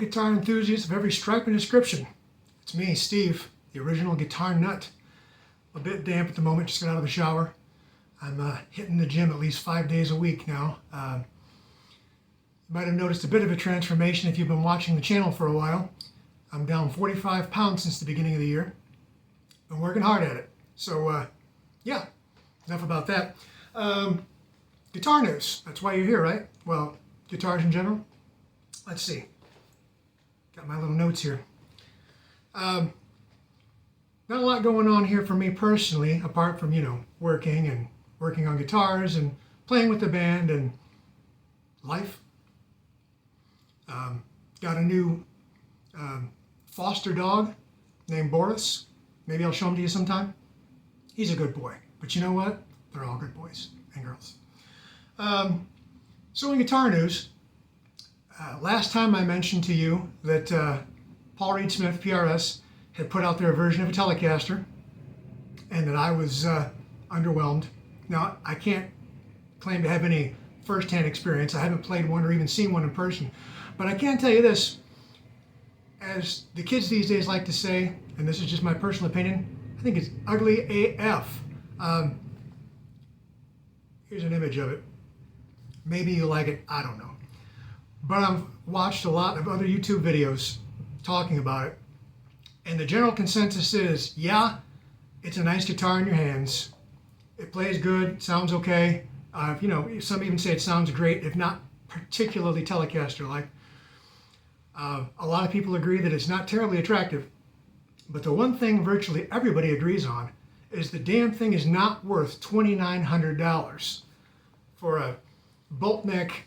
guitar enthusiasts of every stripe and description. It's me, Steve, the original guitar nut. A bit damp at the moment, just got out of the shower. I'm hitting the gym at least 5 days a week now. You might have noticed a bit of a transformation if you've been watching the channel for a while. I'm down 45 pounds since the beginning of the year. Been working hard at it. So, yeah, enough about that. Guitar news, that's why you're here, right? Well, guitars in general. Let's see. Got my little notes here. Not a lot going on here for me personally, apart from, working on guitars and playing with the band and life. Got a new foster dog named Boris. Maybe I'll show him to you sometime. He's a good boy, but you know what? They're all good boys and girls. So in guitar news, last time I mentioned to you that Paul Reed Smith, PRS, had put out their version of a Telecaster and that I was underwhelmed. Now, I can't claim to have any first-hand experience. I haven't played one or even seen one in person. But I can tell you this, as the kids these days like to say, and this is just my personal opinion, I think it's ugly AF. Here's an image of it. Maybe you like it, I don't know. But I've watched a lot of other YouTube videos talking about it. And the general consensus is, yeah, it's a nice guitar in your hands. It plays good, sounds okay. Some even say it sounds great, if not particularly Telecaster-like. A lot of people agree that it's not terribly attractive. But the one thing virtually everybody agrees on is the damn thing is not worth $2,900 for a bolt neck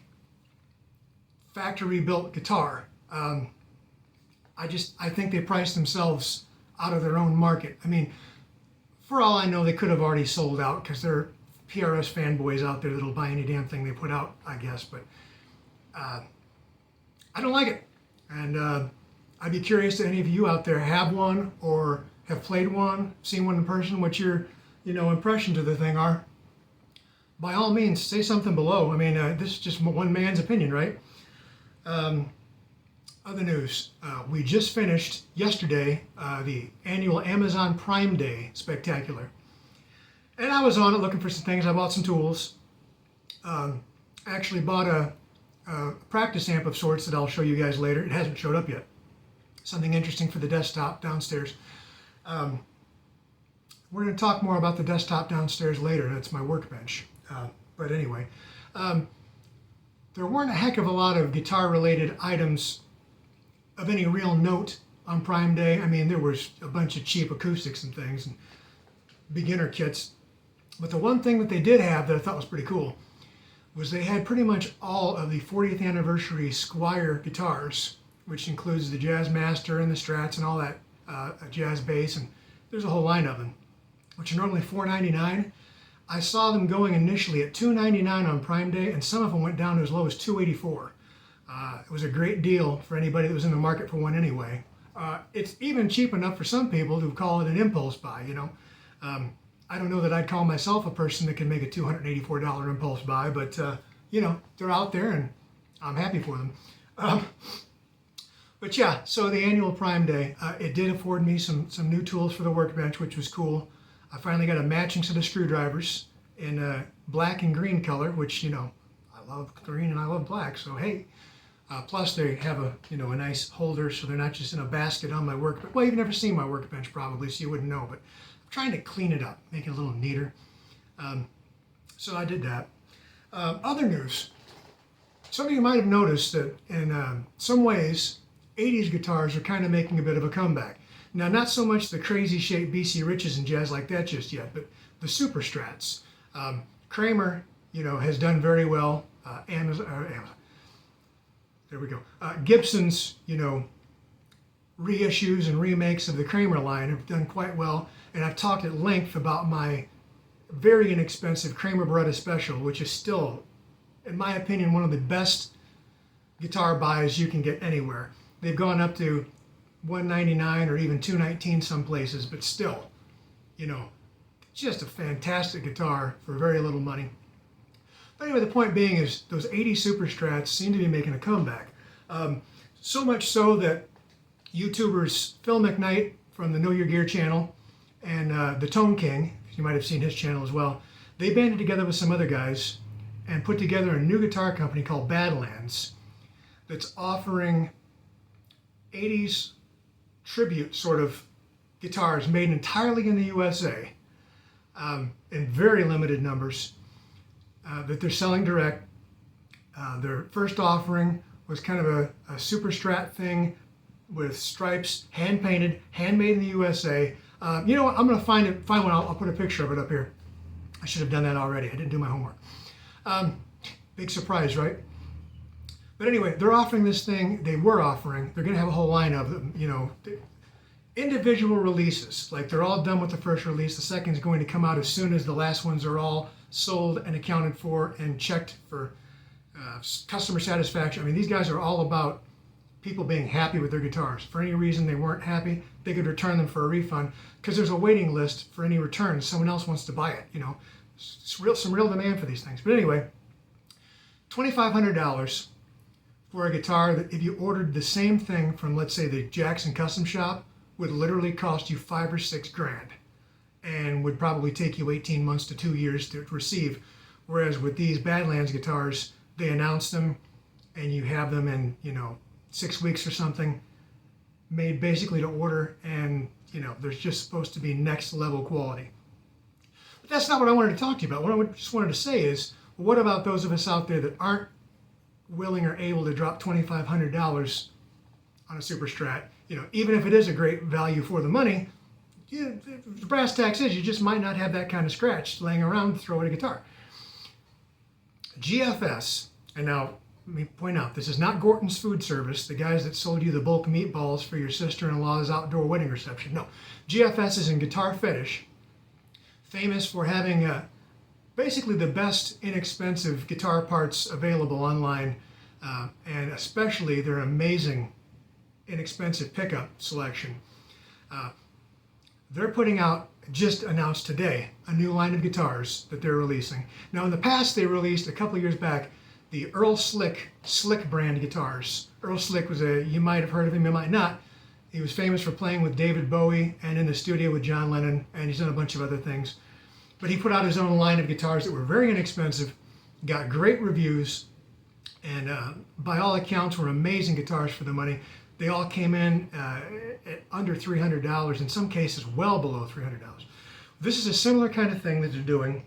factory-built guitar. I think they priced themselves out of their own market. I mean, for all I know, they could have already sold out because there are PRS fanboys out there that'll buy any damn thing they put out, I guess. But I don't like it. And I'd be curious if any of you out there have one or have played one, seen one in person, what your impressions of the thing are. By all means, say something below. I mean, this is just one man's opinion, right? Other news. We just finished yesterday the annual Amazon Prime Day Spectacular. And I was on it looking for some things. I bought some tools. Actually bought a practice amp of sorts that I'll show you guys later. It hasn't showed up yet. Something interesting for the desktop downstairs. We're going to talk more about the desktop downstairs later. That's my workbench. But anyway, there weren't a heck of a lot of guitar-related items of any real note on Prime Day. I mean, there was a bunch of cheap acoustics and things and beginner kits. But the one thing that they did have that I thought was pretty cool was they had pretty much all of the 40th anniversary Squier guitars, which includes the Jazz Master and the Strats and all that, jazz bass, and there's a whole line of them, which are normally $4.99. I saw them going initially at $2.99 on Prime Day, and some of them went down to as low as $2.84. It was a great deal for anybody that was in the market for one anyway. It's even cheap enough for some people to call it an impulse buy, I don't know that I'd call myself a person that can make a $284 impulse buy, but, they're out there and I'm happy for them. But yeah, so the annual Prime Day, it did afford me some new tools for the workbench, which was cool. I finally got a matching set of screwdrivers in black and green color, which, I love green and I love black, so hey. Plus they have a nice holder, so they're not just in a basket on my workbench. Well, you've never seen my workbench probably, so you wouldn't know, but I'm trying to clean it up, make it a little neater. So I did that. Other news. Some of you might have noticed that in some ways, 80s guitars are kind of making a bit of a comeback. Now, not so much the crazy shaped BC Riches and jazz like that just yet, but the Super Strats. Kramer, has done very well. Amazon, there we go. Gibson's, reissues and remakes of the Kramer line have done quite well. And I've talked at length about my very inexpensive Kramer Beretta Special, which is still, in my opinion, one of the best guitar buys you can get anywhere. They've gone up to $199 or even $219 some places, but still, just a fantastic guitar for very little money. But anyway, the point being is those 80 Super Strats seem to be making a comeback. So much so that YouTubers Phil McKnight from the Know Your Gear channel and the Tone King, you might have seen his channel as well, they banded together with some other guys and put together a new guitar company called Badlands that's offering 80s tribute sort of guitars made entirely in the USA in very limited numbers that they're selling direct. Their first offering was kind of a super strat thing with stripes, hand painted, handmade in the USA. You know what? I'm going to find one. I'll put a picture of it up here. I should have done that already. I didn't do my homework. Big surprise, right? But anyway, they're offering this thing. They're going to have a whole line of them, you know, individual releases. Like they're all done with the first release. The second is going to come out as soon as the last ones are all sold and accounted for and checked for customer satisfaction. I mean, these guys are all about people being happy with their guitars. For any reason they weren't happy, they could return them for a refund because there's a waiting list for any returns. Someone else wants to buy it, you know. It's some real demand for these things. But anyway, $2,500 for a guitar that if you ordered the same thing from, let's say, the Jackson Custom Shop, would literally cost you $5 or $6 grand and would probably take you 18 months to 2 years to receive. Whereas with these Badlands guitars, they announce them and you have them in, you know, 6 weeks or something, made basically to order, and, you know, there's just supposed to be next level quality. But that's not what I wanted to talk to you about. What I just wanted to say is, well, what about those of us out there that aren't willing or able to drop $2,500 on a Super Strat? You know, even if it is a great value for the money, the brass tacks is you just might not have that kind of scratch laying around to throw at a guitar. GFS, and now let me point out, this is not Gorton's Food Service, the guys that sold you the bulk meatballs for your sister-in-law's outdoor wedding reception. No, GFS is in Guitar Fetish, famous for having basically the best inexpensive guitar parts available online, and especially their amazing inexpensive pickup selection. They're putting out, just announced today, a new line of guitars that they're releasing. Now in the past they released a couple of years back the Earl Slick brand guitars. Earl Slick was you might have heard of him, you might not. He was famous for playing with David Bowie and in the studio with John Lennon, and he's done a bunch of other things. But he put out his own line of guitars that were very inexpensive, got great reviews, and by all accounts were amazing guitars for the money. They all came in at under $300, in some cases well below $300. This is a similar kind of thing that they're doing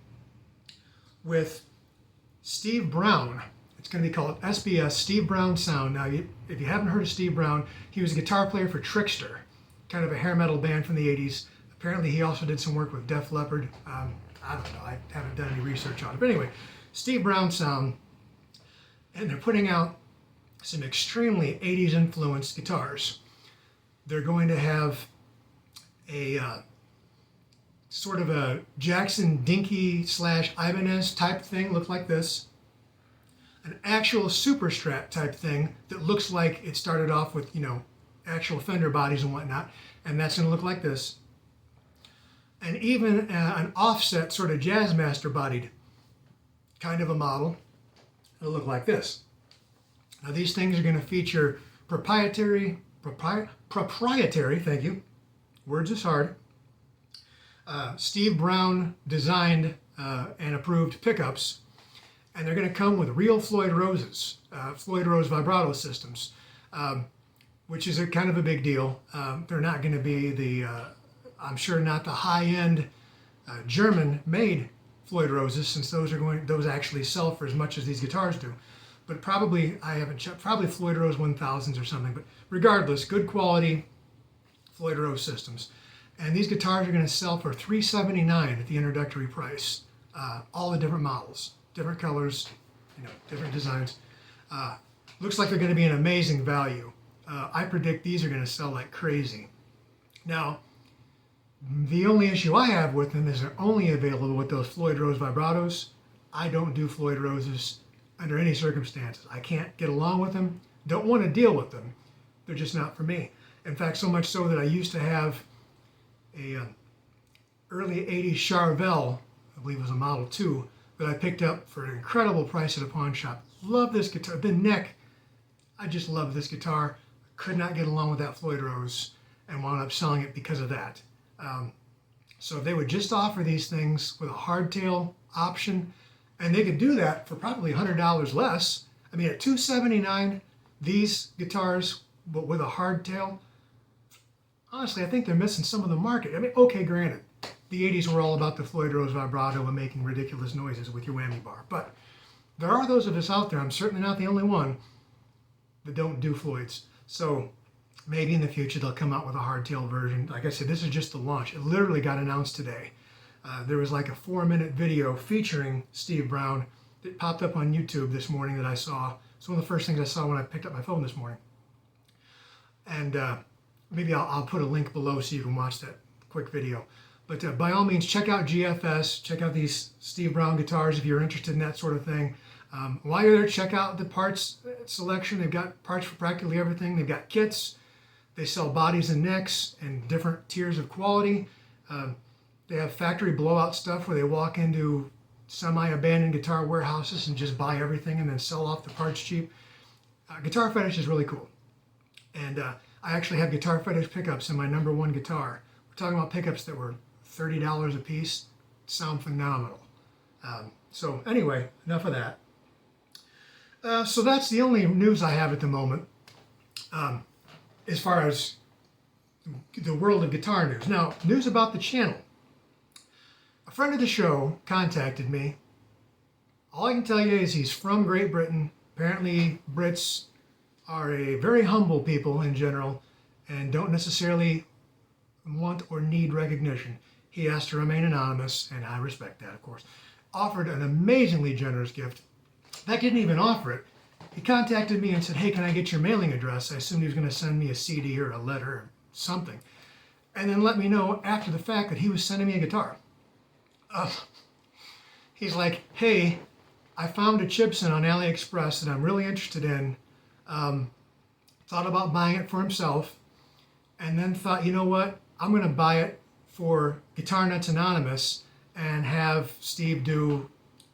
with Steve Brown. It's going to be called SBS, Steve Brown Sound. Now, if you haven't heard of Steve Brown, he was a guitar player for Trickster, kind of a hair metal band from the 80s. Apparently, he also did some work with Def Leppard. I don't know, I haven't done any research on it. But anyway, Steve Brown Sound, and they're putting out some extremely 80s influenced guitars. They're going to have a sort of a Jackson Dinky / Ibanez type thing, look like this. An actual Super Strat type thing that looks like it started off with, you know, actual fender bodies and whatnot, and that's going to look like this. And even an offset sort of Jazzmaster bodied kind of a model. It'll look like this. Now these things are going to feature proprietary, thank you, words is hard, Steve Brown designed and approved pickups, and they're going to come with real Floyd Roses, Floyd Rose vibrato systems, which is a kind of a big deal. They're not going to be the, I'm sure not the high-end German-made Floyd Roses, since those actually sell for as much as these guitars do. But probably, I haven't checked, probably Floyd Rose 1000s or something. But regardless, good quality Floyd Rose systems. And these guitars are going to sell for $379 at the introductory price. All the different models, different colors, you know, different designs. Looks like they're going to be an amazing value. I predict these are going to sell like crazy. Now, the only issue I have with them is they're only available with those Floyd Rose vibratos. I don't do Floyd Roses under any circumstances. I can't get along with them, don't want to deal with them. They're just not for me. In fact, so much so that I used to have a early 80s Charvel, I believe it was a Model 2, that I picked up for an incredible price at a pawn shop. Love this guitar. The neck, I just love this guitar. could not get along with that Floyd Rose and wound up selling it because of that. So if they would just offer these things with a hardtail option, and they could do that for probably $100 less. I mean, at $279, these guitars, but with a hardtail, honestly, I think they're missing some of the market. I mean, okay, granted, the 80s were all about the Floyd Rose vibrato and making ridiculous noises with your whammy bar. But there are those of us out there, I'm certainly not the only one, that don't do Floyds. So maybe in the future they'll come out with a hardtail version. Like I said, this is just the launch. It literally got announced today. There was like a 4-minute video featuring Steve Brown that popped up on YouTube this morning that I saw. It's one of the first things I saw when I picked up my phone this morning. And maybe I'll put a link below so you can watch that quick video. But by all means, check out GFS, check out these Steve Brown guitars if you're interested in that sort of thing. While you're there, check out the parts selection. They've got parts for practically everything. They've got kits. They sell bodies and necks in different tiers of quality. They have factory blowout stuff where they walk into semi-abandoned guitar warehouses and just buy everything and then sell off the parts cheap. Guitar Fetish is really cool. And I actually have Guitar Fetish pickups in my #1 guitar. We're talking about pickups that were $30 a piece. Sound phenomenal. So anyway, enough of that. So that's the only news I have at the moment as far as the world of guitar news. Now, news about the channel. A friend of the show contacted me. All I can tell you is he's from Great Britain. Apparently, Brits are a very humble people in general and don't necessarily want or need recognition. He asked to remain anonymous, and I respect that, of course. Offered an amazingly generous gift. That didn't even offer it. He contacted me and said, hey, can I get your mailing address? I assumed he was going to send me a CD or a letter or something. And then let me know after the fact that he was sending me a guitar. He's like, hey, I found a Chibson on AliExpress that I'm really interested in. Thought about buying it for himself, and then thought, you know what? I'm going to buy it for Guitar Nuts Anonymous and have Steve do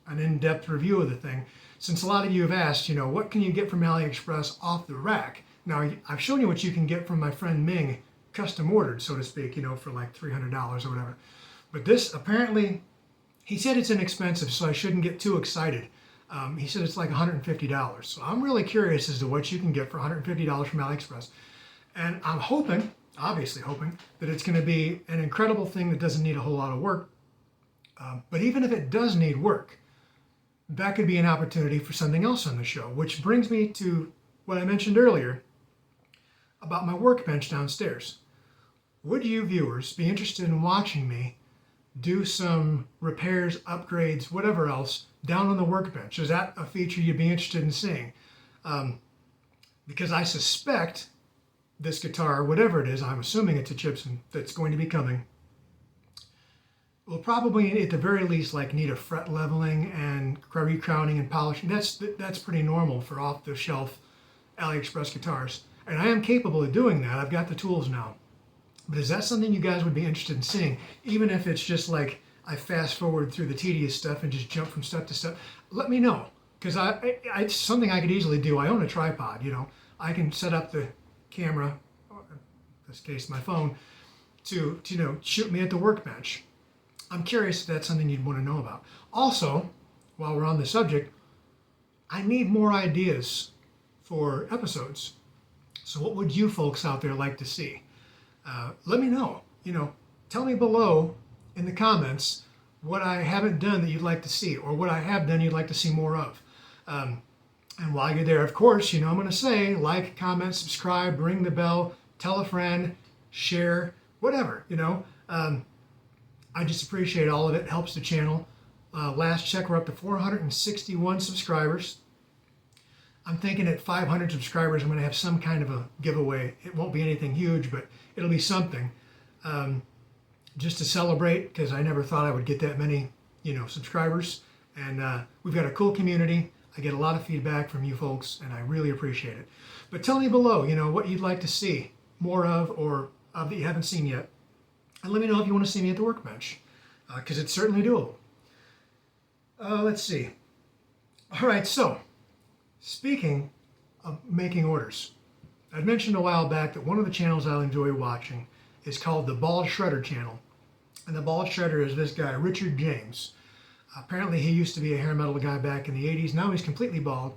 an in-depth review of the thing. Since a lot of you have asked, you know, what can you get from AliExpress off the rack? Now, I've shown you what you can get from my friend Ming, custom ordered, so to speak, you know, for like $300 or whatever. But this, apparently, he said it's inexpensive, so I shouldn't get too excited. He said it's like $150. So I'm really curious as to what you can get for $150 from AliExpress. And I'm hoping, obviously hoping, that it's going to be an incredible thing that doesn't need a whole lot of work. But even if it does need work, that could be an opportunity for something else on the show, which brings me to what I mentioned earlier about my workbench downstairs. Would you viewers be interested in watching me do some repairs, upgrades, whatever else, down on the workbench? Is that a feature you'd be interested in seeing? Because I suspect this guitar, whatever it is, I'm assuming it's a Chibson that's going to be coming, will probably at the very least like need a fret leveling and recrowning and polishing. That's pretty normal for off-the-shelf AliExpress guitars. And I am capable of doing that. I've got the tools now. But is that something you guys would be interested in seeing? Even if it's just like I fast forward through the tedious stuff and just jump from step to step, let me know. Because it's something I could easily do. I own a tripod, you know. I can set up the camera, or in this case my phone, to you know, shoot me at the workbench. I'm curious if that's something you'd want to know about. Also, while we're on the subject, I need more ideas for episodes. So what would you folks out there like to see? Let me know. You know, tell me below in the comments what I haven't done that you'd like to see, or what I have done you'd like to see more of. And while you're there, of course, you know I'm going to say like, comment, subscribe, ring the bell, tell a friend, share, whatever, you know. I just appreciate all of it. It helps the channel. Last check, we're up to 461 subscribers. I'm thinking at 500 subscribers, I'm going to have some kind of a giveaway. It won't be anything huge, but it'll be something. Just to celebrate, because I never thought I would get that many, you know, subscribers. And we've got a cool community. I get a lot of feedback from you folks, and I really appreciate it. But tell me below, you know, what you'd like to see more of, or of that you haven't seen yet. And let me know if you want to see me at the workbench, because it's certainly doable. Let's see. All right, so speaking of making orders, I'd mentioned a while back that one of the channels I enjoy watching is called the Bald Shredder channel. And the Bald Shredder is this guy, Richard James. Apparently he used to be a hair metal guy back in the 80s. Now he's completely bald.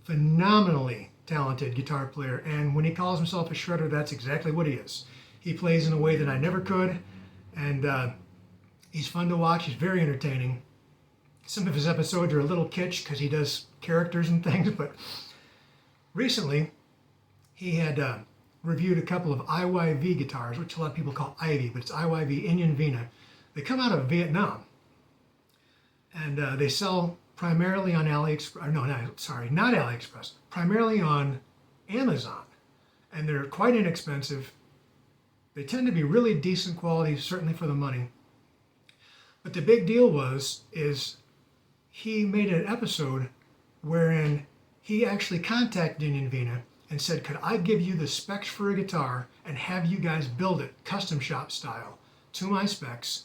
Phenomenally talented guitar player. And when he calls himself a shredder, that's exactly what he is. He plays in a way that I never could. And he's fun to watch. He's very entertaining. Some of his episodes are a little kitsch because he does characters and things. But recently, he had reviewed a couple of IYV guitars, which a lot of people call Ivy, but it's IYV Indian Vina. They come out of Vietnam, and they sell primarily on AliExpress. No, sorry, not AliExpress. Primarily on Amazon, and they're quite inexpensive. They tend to be really decent quality, certainly for the money. But the big deal is he made an episode wherein he actually contacted Indian Vina and said, could I give you the specs for a guitar and have you guys build it custom shop style to my specs,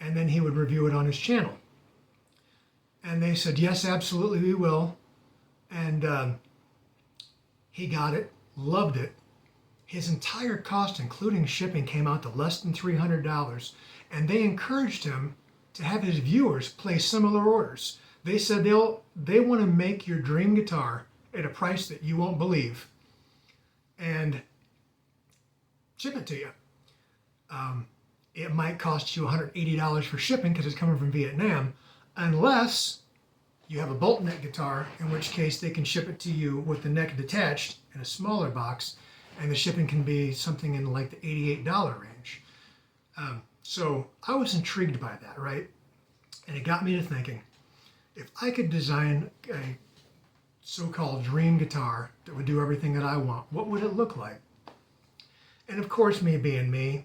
and then he would review it on his channel. And they said, yes, absolutely, we will. And he got it, loved it. His entire cost, including shipping, came out to less than $300. And they encouraged him to have his viewers place similar orders. They said they want to make your dream guitar at a price that you won't believe and ship it to you. It might cost you $180 for shipping because it's coming from Vietnam, unless you have a bolt neck guitar, in which case they can ship it to you with the neck detached in a smaller box, and the shipping can be something in like the $88 range. So I was intrigued by that, right? And it got me to thinking, if I could design a so-called dream guitar that would do everything that I want, what would it look like? And of course, me being me,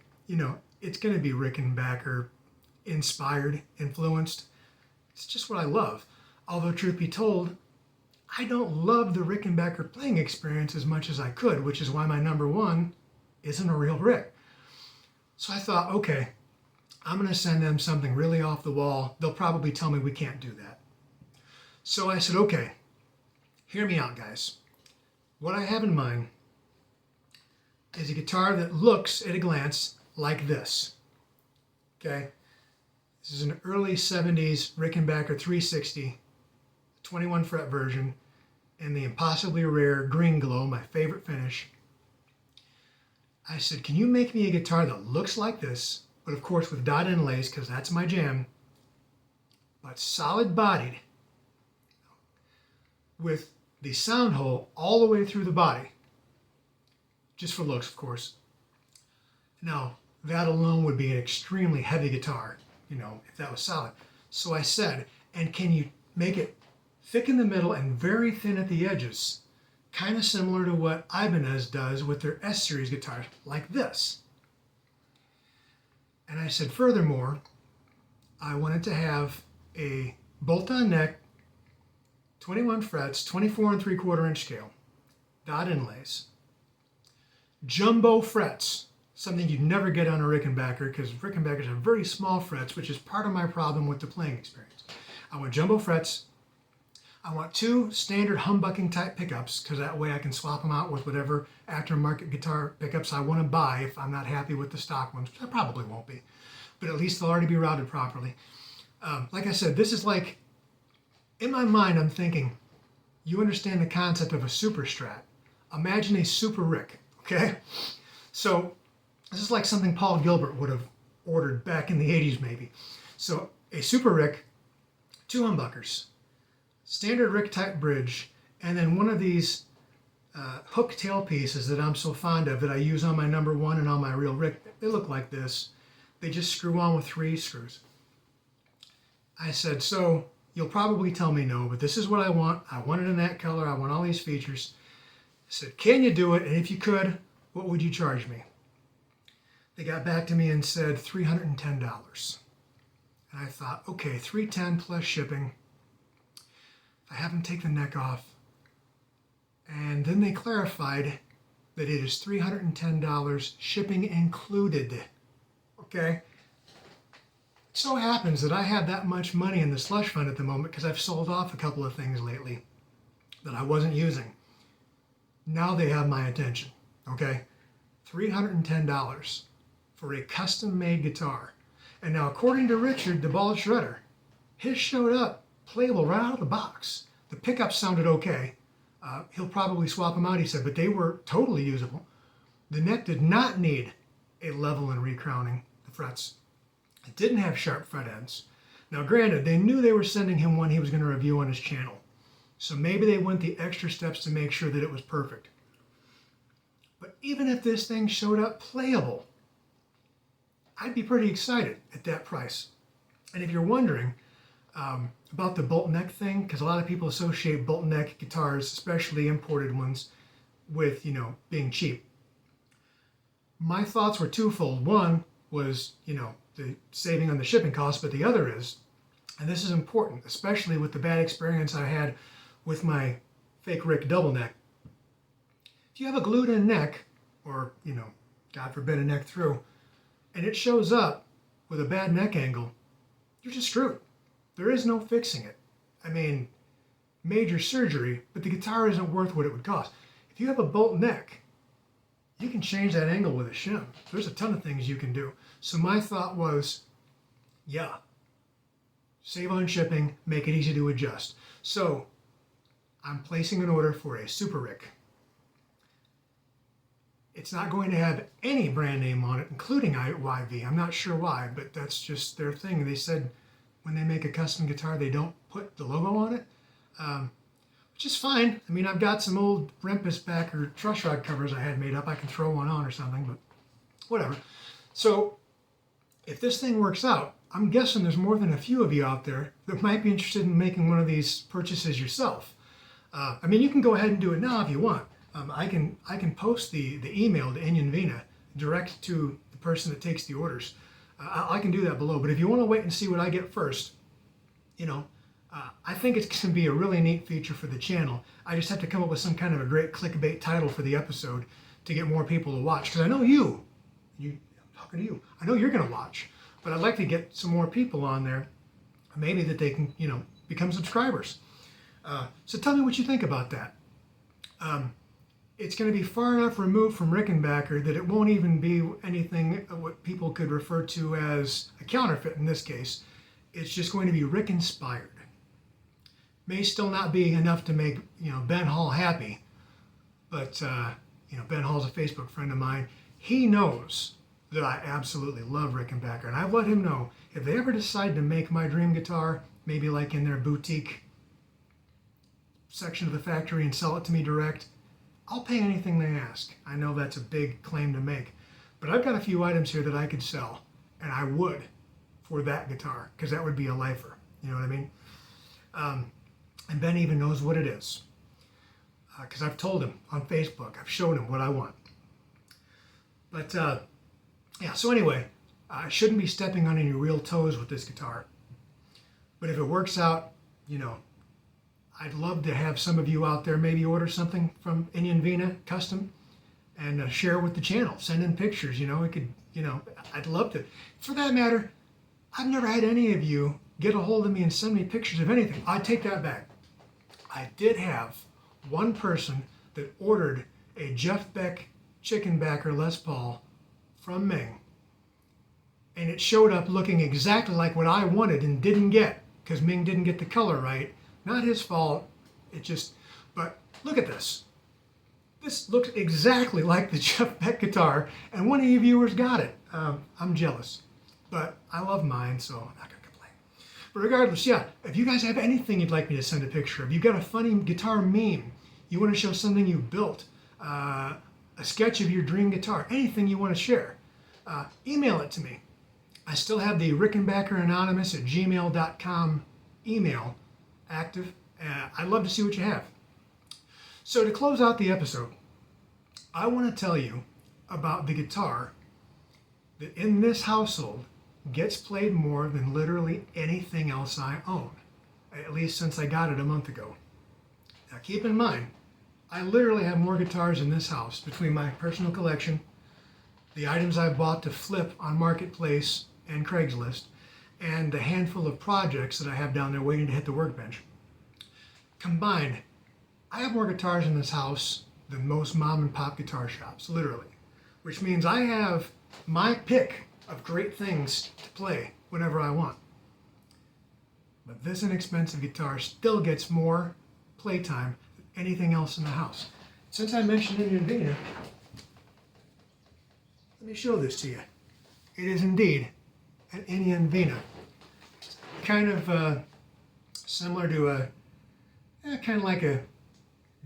it's going to be Rickenbacker inspired, influenced. It's just what I love. Although, truth be told, I don't love the Rickenbacker playing experience as much as I could, which is why my number one isn't a real Rick. So I thought, okay, I'm going to send them something really off the wall. They'll probably tell me we can't do that. So I said, okay, hear me out, guys. What I have in mind is a guitar that looks at a glance like this. Okay? This is an early 70s Rickenbacker 360, 21 fret version, in the impossibly rare green glow, my favorite finish. I said, can you make me a guitar that looks like this, but of course with dot inlays, because that's my jam, but solid bodied, with the sound hole all the way through the body, just for looks, of course. Now, that alone would be an extremely heavy guitar, if that was solid. So I said, and can you make it thick in the middle and very thin at the edges, kind of similar to what Ibanez does with their S-Series guitars, like this. And I said, furthermore, I wanted to have a bolt-on neck, 21 frets, 24 and 3/4 inch scale, dot inlays, jumbo frets, something you'd never get on a Rickenbacker because Rickenbackers have very small frets, which is part of my problem with the playing experience. I want jumbo frets. I want 2 standard humbucking type pickups because that way I can swap them out with whatever aftermarket guitar pickups I want to buy if I'm not happy with the stock ones, which I probably won't be, but at least they'll already be routed properly. Like I said, this is like, in my mind, I'm thinking, you understand the concept of a super strat. Imagine a super Rick, okay? So this is like something Paul Gilbert would have ordered back in the 80s maybe. So a super Rick, 2 humbuckers, standard Rick type bridge, and then one of these hook tail pieces that I'm so fond of that I use on my number one and on my real Rick. They look like this. They just screw on with 3 screws. I said, so you'll probably tell me no, but this is what I want. I want it in that color. I want all these features. I said, can you do it? And if you could, what would you charge me? They got back to me and said $310. And I thought, okay, $310 plus shipping. I have them take the neck off. And then they clarified that it is $310 shipping included. Okay? It so happens that I have that much money in the slush fund at the moment because I've sold off a couple of things lately that I wasn't using. Now they have my attention, okay? $310 for a custom-made guitar. And now, according to Richard, the bald shredder, his showed up playable right out of the box. The pickups sounded okay. He'll probably swap them out, he said, but they were totally usable. The neck did not need a level and recrowning the frets. It didn't have sharp fret ends. Now, granted, they knew they were sending him one he was going to review on his channel. So maybe they went the extra steps to make sure that it was perfect. But even if this thing showed up playable, I'd be pretty excited at that price. And if you're wondering about the bolt neck thing, because a lot of people associate bolt neck guitars, especially imported ones, with, being cheap. My thoughts were twofold. One was, the saving on the shipping costs, but the other is, and this is important, especially with the bad experience I had with my fake Rick double neck. If you have a glued in neck, or, God forbid, a neck through, and it shows up with a bad neck angle, you're just screwed. There is no fixing it. I mean, major surgery, but the guitar isn't worth what it would cost. If you have a bolt neck, you can change that angle with a shim. There's a ton of things you can do. So my thought was, yeah, save on shipping, make it easy to adjust. So I'm placing an order for a Super Rick. It's not going to have any brand name on it, including YV. I'm not sure why, but that's just their thing. They said when they make a custom guitar, they don't put the logo on it, which is fine. I mean, I've got some old Rempus back or truss rod covers I had made up. I can throw one on or something, but whatever. So if this thing works out, I'm guessing there's more than a few of you out there that might be interested in making one of these purchases yourself. I mean, you can go ahead and do it now if you want. I can post the email to Onion Vina direct to the person that takes the orders. I can do that below. But if you want to wait and see what I get first, I think it's going to be a really neat feature for the channel. I just have to come up with some kind of a great clickbait title for the episode to get more people to watch. Because I know I'm talking to you. I know you're going to watch. But I'd like to get some more people on there, maybe that they can, become subscribers. So tell me what you think about that. It's going to be far enough removed from Rickenbacker that it won't even be anything what people could refer to as a counterfeit in this case. It's just going to be Rick inspired. May still not be enough to make Ben Hall happy, but Ben Hall's a Facebook friend of mine. He knows that I absolutely love Rickenbacker, and I've let him know if they ever decide to make my dream guitar, maybe like in their boutique section of the factory and sell it to me direct, I'll pay anything they ask. I know that's a big claim to make, but I've got a few items here that I could sell, and I would for that guitar, because that would be a lifer. You know what I mean? And Ben even knows what it is, because I've told him on Facebook. I've shown him what I want. But yeah, so anyway, I shouldn't be stepping on any real toes with this guitar. But if it works out, I'd love to have some of you out there maybe order something from Onion Vina Custom and share with the channel. Send in pictures, it could, I'd love to. For that matter, I've never had any of you get a hold of me and send me pictures of anything. I take that back. I did have one person that ordered a Jeff Beck Chickenbacker Les Paul from Ming, and it showed up looking exactly like what I wanted and didn't get because Ming didn't get the color right. Not his fault. But look at this. This looks exactly like the Jeff Beck guitar, and one of you viewers got it. I'm jealous, but I love mine, so I'm not gonna complain. But regardless, yeah, if you guys have anything you'd like me to send a picture of, you've got a funny guitar meme, you want to show something you built, a sketch of your dream guitar, anything you want to share, email it to me. I still have the rickandbackeranonymous@gmail.com email active. I'd love to see what you have. So to close out the episode, I want to tell you about the guitar that in this household gets played more than literally anything else I own, at least since I got it a month ago. Now keep in mind, I literally have more guitars in this house between my personal collection, the items I bought to flip on Marketplace and Craigslist, and the handful of projects that I have down there waiting to hit the workbench. Combined, I have more guitars in this house than most mom and pop guitar shops, literally. Which means I have my pick of great things to play whenever I want. But this inexpensive guitar still gets more playtime than anything else in the house. Since I mentioned Indian Vina, let me show this to you. It is indeed an Indian Vina. Kind of similar to kind of like a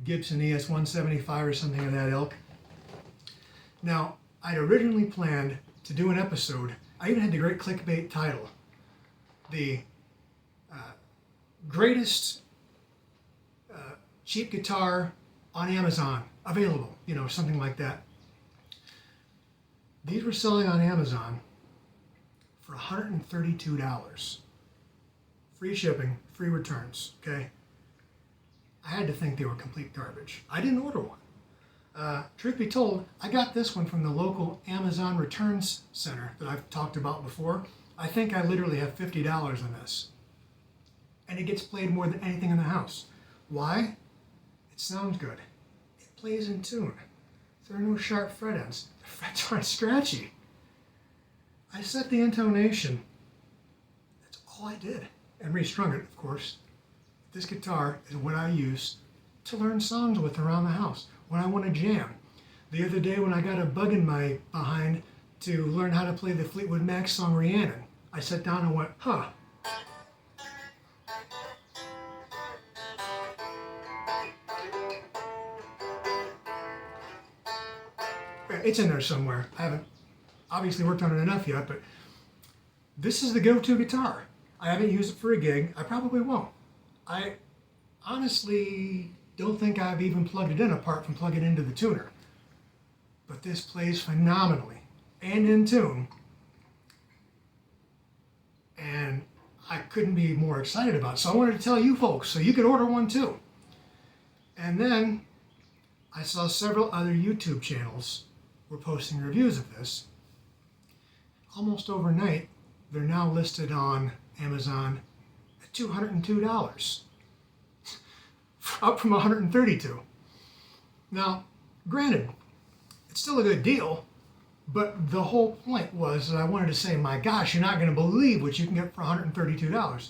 Gibson ES-175 or something of that ilk. Now, I'd originally planned to do an episode. I even had the great clickbait title, the greatest cheap guitar on Amazon available, something like that. These were selling on Amazon for $132. Free shipping, free returns, okay? I had to think they were complete garbage. I didn't order one. Truth be told, I got this one from the local Amazon returns center that I've talked about before. I think I literally have $50 on this. And it gets played more than anything in the house. Why? It sounds good. It plays in tune. There are no sharp fret ends. The frets aren't scratchy. I set the intonation. That's all I did. And restrung it, of course. This guitar is what I use to learn songs with around the house when I want to jam. The other day when I got a bug in my behind to learn how to play the Fleetwood Mac song Rhiannon, I sat down and went, huh. It's in there somewhere. I haven't obviously worked on it enough yet, but this is the go-to guitar. I haven't used it for a gig. I probably won't. I honestly don't think I've even plugged it in apart from plugging it into the tuner. But this plays phenomenally and in tune. And I couldn't be more excited about it. So I wanted to tell you folks so you could order one too. And then I saw several other YouTube channels were posting reviews of this. Almost overnight, they're now listed on Amazon at $202, up from $132. Now, granted, it's still a good deal, but the whole point was that I wanted to say, my gosh, you're not going to believe what you can get for $132.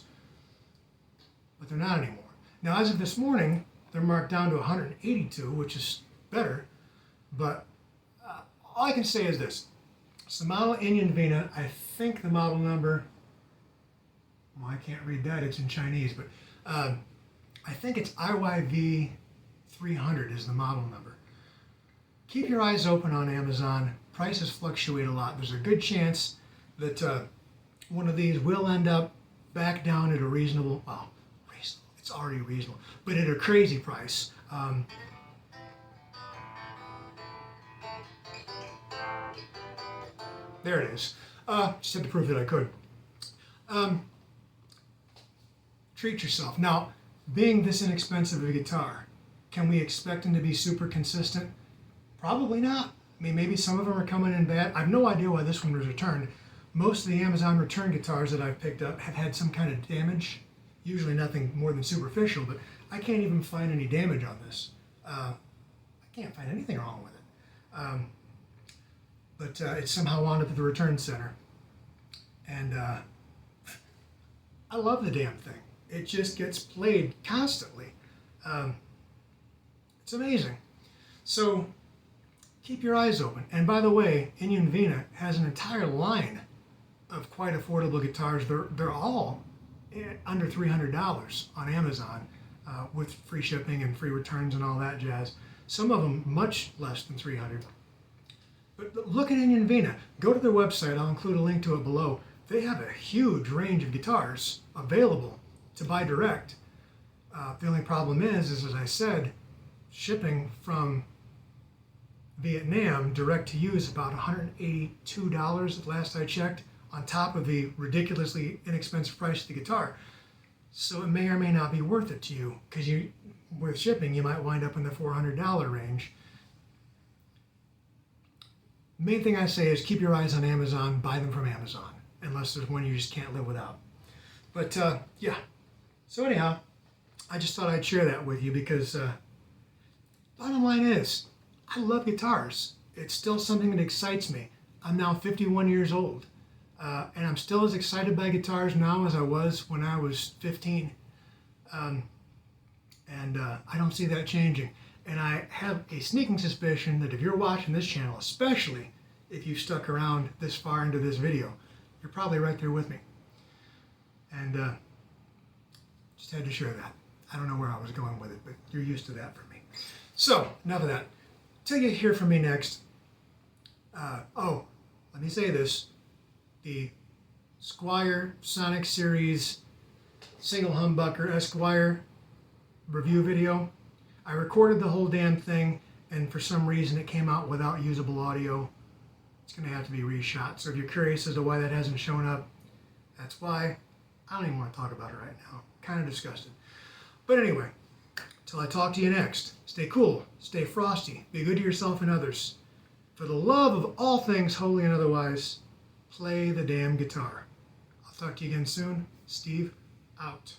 But they're not anymore. Now, as of this morning, they're marked down to $182, which is better, but all I can say is this. It's the model Indian Vina. I think the model number, well, I can't read that, it's in Chinese, but I think it's IYV 300 is the model number. Keep your eyes open on Amazon. Prices fluctuate a lot. There's a good chance that one of these will end up back down at a reasonable, well, reasonable, it's already reasonable, but at a crazy price. There it is. Just had to prove that I could. Treat yourself. Now, being this inexpensive of a guitar, can we expect them to be super consistent? Probably not. I mean, maybe some of them are coming in bad. I have no idea why this one was returned. Most of the Amazon return guitars that I've picked up have had some kind of damage. Usually nothing more than superficial, but I can't even find any damage on this. I can't find anything wrong with it. But it somehow wound up at the return center. And I love the damn thing. It just gets played constantly. It's amazing. So keep your eyes open. And by the way, Indian Vina has an entire line of quite affordable guitars. They're all under $300 on Amazon with free shipping and free returns and all that jazz. Some of them much less than $300. But look at Indian Vina. Go to their website. I'll include a link to it below. They have a huge range of guitars available to buy direct. The only problem is, as I said, shipping from Vietnam direct to you is about $182 at last I checked, on top of the ridiculously inexpensive price of the guitar. So it may or may not be worth it to you, because with shipping you might wind up in the $400 range. Main thing I say is keep your eyes on Amazon, buy them from Amazon, unless there's one you just can't live without. But yeah, so anyhow, I just thought I'd share that with you because Bottom line is, I love guitars. It's still something that excites me. I'm now 51 years old, and I'm still as excited by guitars now as I was when I was 15. I don't see that changing. And I have a sneaking suspicion that if you're watching this channel, especially if you've stuck around this far into this video, you're probably right there with me. And just had to share that. I don't know where I was going with it, but you're used to that from me. So, enough of that. Till you hear from me next. Let me say this. The Squier Sonic Series Single Humbucker Esquire review video, I recorded the whole damn thing, and for some reason it came out without usable audio. It's going to have to be reshot. So if you're curious as to why that hasn't shown up, that's why. I don't even want to talk about it right now. Kind of disgusted. But anyway, till I talk to you next, stay cool, stay frosty, be good to yourself and others. For the love of all things holy and otherwise, play the damn guitar. I'll talk to you again soon. Steve, out.